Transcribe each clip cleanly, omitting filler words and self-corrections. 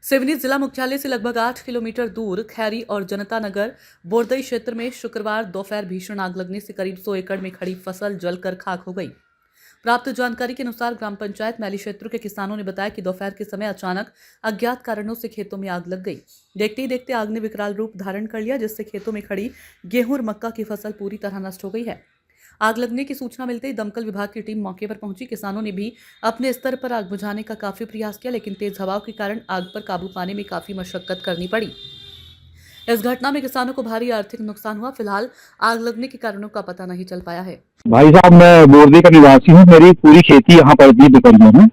सिवनी जिला मुख्यालय से लगभग 8 किलोमीटर दूर खैरी और जनता नगर बोरदई क्षेत्र में शुक्रवार दोपहर भीषण आग लगने से करीब 100 एकड़ में खड़ी फसल जलकर खाक हो गई। प्राप्त जानकारी के अनुसार ग्राम पंचायत मैली क्षेत्र के किसानों ने बताया कि दोपहर के समय अचानक अज्ञात कारणों से खेतों में आग लग गई। देखते ही देखते आग ने विकराल रूप धारण कर लिया, जिससे खेतों में खड़ी गेहूं और मक्का की फसल पूरी तरह नष्ट हो गई है। आग लगने की सूचना मिलते ही दमकल विभाग की टीम मौके पर पहुंची। किसानों ने भी अपने स्तर पर आग बुझाने का काफी प्रयास किया, लेकिन तेज हवाओं के कारण आग पर काबू पाने में काफी मशक्कत करनी पड़ी। इस घटना में किसानों को भारी आर्थिक नुकसान हुआ। फिलहाल आग लगने के कारणों का पता नहीं चल पाया है। भाई साहब, मैं बोरदे का निवासी हूँ। मेरी पूरी खेती यहाँ पड़ती है दुपहिया में।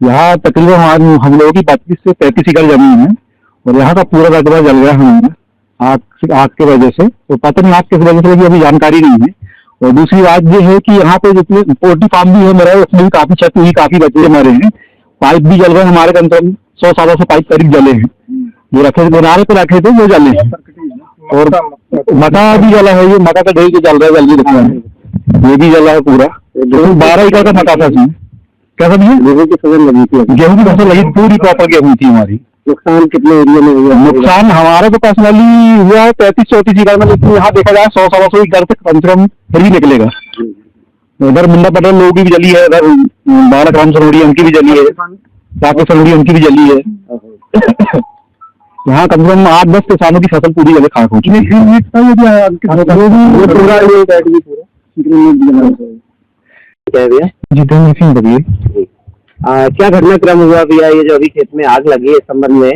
यहाँ तकरीबन हम लोगों की 25 से 35 एकड़ जमीन है और यहाँ का पूरा रकबा जल गया हमारा आग के वजह से। तो पता नहीं आग किस वजह से लगी, अभी जानकारी नहीं है। और दूसरी बात ये है कि यहाँ पे जितने पोल्ट्री फार्म भी है मेरा, उसमें भी काफी क्षति हुई, काफी बच्चे मरे हैं। पाइप भी जल गए हमारे, कम से कम 100-125 पाइप करीब जले हैं। जो रखे किनारे पे रखे थे वो जले हैं। और मका भी जला है, ये मका का ढेर जो जल रहा है जल्दी दिखा है, ये भी जला है पूरा। 12 एकड़ का मका था इसमें। क्या समझिए, गेहूं की फसल लगी थी, गेहूं की फसल लगी, पूरी प्रॉपर गेहूं थी हमारी। नुकसान कितने एरिया में हुआ? नुकसान हमारा तो पर्सनली हुआ है 35-34 एकड़ में, लेकिन यहाँ देखा जाए 100-125 एकड़ से कम से कम फ्री निकलेगा। उधर मुंडा पटेल लोगों की भी जली है, इधर 12 ग्राम सरोड़ी उनकी भी जली है, चाको सरोड़ी उनकी भी जली है। यहाँ कम से कम 8-10 किसानों की फसल पूरी जगह खाक हो चुकी है। जितेंद्र सिंह बघेल। क्या घटनाक्रम हुआ भैया, ये जो अभी खेत में आग लगी है इस संबंध में?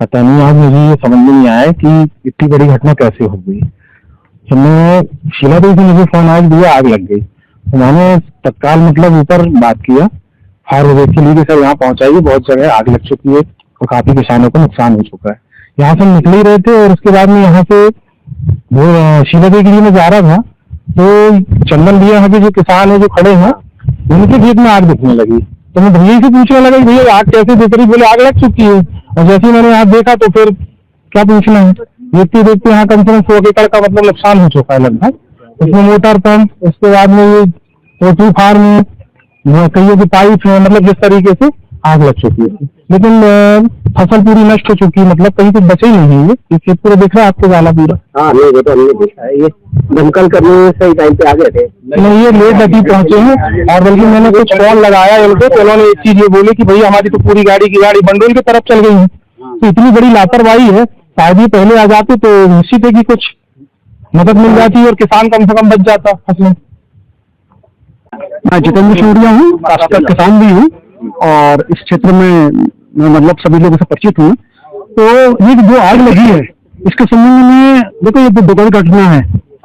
पता नहीं, आज मुझे ये समझ में नहीं आया कि इतनी बड़ी घटना कैसे हो गई। तो मैं शीला देवी से मुझे फोन आज दिया, आग लग गई। तो मैंने तत्काल ऊपर बात किया फायर ब्रिगेड के लिए कि सर यहाँ पहुंचाइए, बहुत जगह आग लग चुकी है और काफी किसानों को नुकसान हो चुका है। यहाँ से निकल ही रहे थे और उसके बाद में यहाँ से वो शीला देवी के लिए मैं जा रहा था, तो चंदन भैया यहाँ के जो किसान है जो खड़े हैं, उनके खेत में आग दिखने लगी। तो मैं भैया से पूछने लगा भैया आग कैसे दिख रही? बोले आग लग चुकी है। और जैसे ही मैंने यहाँ देखा तो फिर क्या पूछना है, देखते देखते यहाँ कम से कम 100 एकड़ का नुकसान हो चुका है लगभग। उसमें मोटर पंप, उसके बाद में ये पोल्ट्री फार्म, कईयों की पाइप है, जिस तरीके से आग लग चुकी है। लेकिन फसल पूरी नष्ट हो चुकी है, कहीं कुछ बचे ही नहीं है। ये खेत पूरा दिख रहा है आपको वाला पूरा। हाँ नहीं, वो तो हमने देखा है। ये दमकल करने में सही टाइम पे आ गए थे? नहीं, ये लेट अभी पहुंचे हैं। और बल्कि मैंने कुछ कॉल लगाया इनको, तो उन्होंने एक चीज ये बोली कि भैया हमारी तो पूरी गाड़ी बंडोल की तरफ चल गई है। तो इतनी बड़ी लापरवाही है, शायद ये पहले आ जाते तो निश्चित है कि कुछ मदद मिल जाती और किसान कम से कम बच जाता फसलें। मैं जितेंद्र सूर्या हूँ, किसान भी हूँ और इस क्षेत्र में मैं सभी लोगों से परिचित हूँ। तो ये जो आग लगी है इसके संबंध में देखो, ये दुखद घटना है।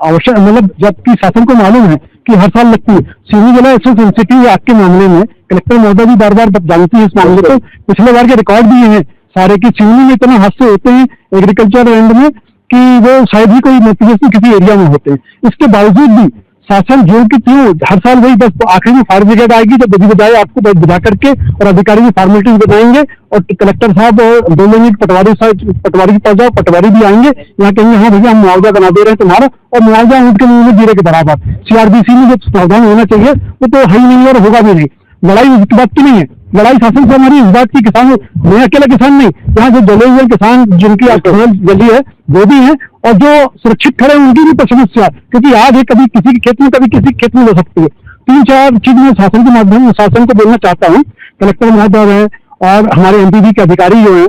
आवश्यक जबकि शासन को मालूम है कि हर साल लगती है। सिवनी जिला इससे सेंसिटिव आग के मामले में कलेक्टर महोदय भी बार बार जानती है इस मामले को। पिछले बार के रिकॉर्ड भी हैं सारे कि सिवनी में इतने हादसे होते हैं एग्रीकल्चर एंड में कि वो शायद ही कोई नतीजे किसी एरिया में होते हैं। इसके बावजूद भी शासन जो कि क्यों हर साल वही बस आखिर में फायर ब्रिगेड आएगी तो बजी बजाए आपको बुझा करके और अधिकारी भी फॉर्मेलिटीज बताएंगे और कलेक्टर साहब और 2 मिनट पटवारी के पास जाओ, पटवारी भी आएंगे यहाँ कहेंगे हाँ भैया हम मुआवजा बना दे रहे हैं तुम्हारा, और मुआवजा ऊँट के मुंह में जीरे के बराबर। सीआरबीसी में जो प्रावधान होना चाहिए वो तो है ही नहीं और होगा भी नहीं। लड़ाई इस बात की नहीं है, लड़ाई शासन से हमारी इस बात की किसान, मैं अकेला किसान नहीं, यहाँ जो जले हुए किसान जिनकी फसल जली है वो भी है और जो सुरक्षित खड़े हैं उनकी भी समस्या, क्योंकि आग है कभी किसी के खेत में कभी किसी के खेत में हो सकती है। 3-4 चीज मैं शासन के माध्यम से शासन को बोलना चाहता हूँ। कलेक्टर महोदय है और हमारे एमपीवी के अधिकारी जो है,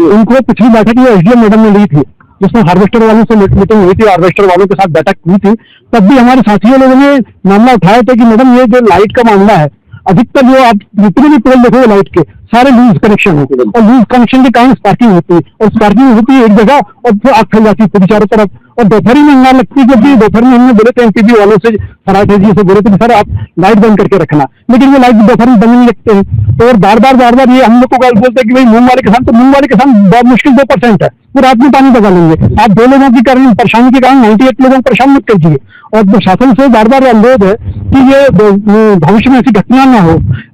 उनको पिछली बैठक में एसडीएम मैडम ने ली थी जिसमें हार्वेस्टर वालों से मीटिंग हुई थी, हार्वेस्टर वालों के साथ बैठक हुई थी। तब भी हमारे साथियों लोगों ने मामला उठाया था कि मैडम ये जो लाइट का मामला है, अधिकतर जो आप जितने भी पोल देखोगे लाइट के सारे लूज कनेक्शन होते हैं और लूज कनेक्शन के कारण स्पार्किंग होती है और स्पार्किंग होती है एक जगह और फिर आग फैल जाती है पूरी चारों तरफ। और दोपहरी में अंगार लगती है, क्योंकि दोपहर में हमने बोले थे एमपीबी वालों से, सराठे जी से बोले थे सर आप लाइट बंद करके रखना, लेकिन वो लाइट दोपहर में बंद नहीं लगते हैं। तो और बार बार ये हम लोग को बोलते हैं कि भाई मूंग वाले किसान बहुत मुश्किल 2% है, वो रात में पानी लगा लेंगे। आप 2 लोगों की कारण परेशानी के कारण 98 लोगों को परेशान मत कीजिए। और प्रशासन से बार बार अनुरोध है कि ये भविष्य में ऐसी घटना ना हो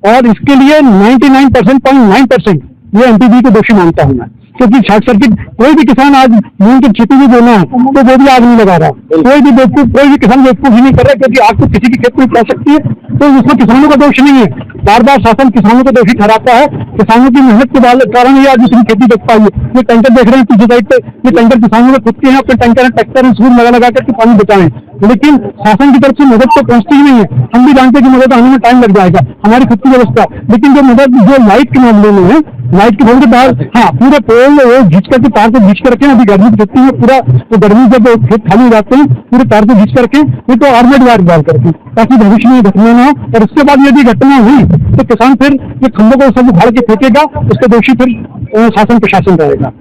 और इसके लिए 99.9% ये एनटीपी को दोषी मानता हूँ मैं, क्योंकि शॉर्ट सर्किट कोई भी किसान आज मूंग की खेती भी बोना है तो वो भी आग नहीं लगा रहा, कोई भी किसान बेवकूफ ही नहीं कर रहा, क्योंकि आग तो किसी की खेत में पड़ सकती है, तो उसमें किसानों का दोष नहीं है। बार बार शासन किसानों को दोषी ठहराता है, किसानों की मेहनत के कारण ही आज इतनी खेती देख पाई है। ये टैंकर देख रहे हैं पीछे साइड पे, ये टैंकर किसानों ने खुद के हैं, अपने टैंकर ट्रैक्टर सूर लगा करके पानी बचाएं, लेकिन शासन की तरफ से मदद तो पहुंचती ही नहीं है। हम भी जानते हैं कि मदद आने में टाइम लग जाएगा, हमारी खुद की व्यवस्था, लेकिन जो मदद जो लाइट के मामले में है, लाइट के के बाद हाँ पूरे पोल घींच करके तार को घींच करके, अभी गर्मी की छुट्टी है पूरा, तो गर्मी जब खेत खाली हो जाते हैं पूरे तार को घींच करके, नहीं तो आर्मेड वायर डाल करके, ताकि भविष्य में घटना ना हो। और उसके बाद यदि घटना हुई तो किसान फिर ये खंभों को सब उखाड़ के फेंकेगा, उसका दोषी फिर शासन प्रशासन रहेगा।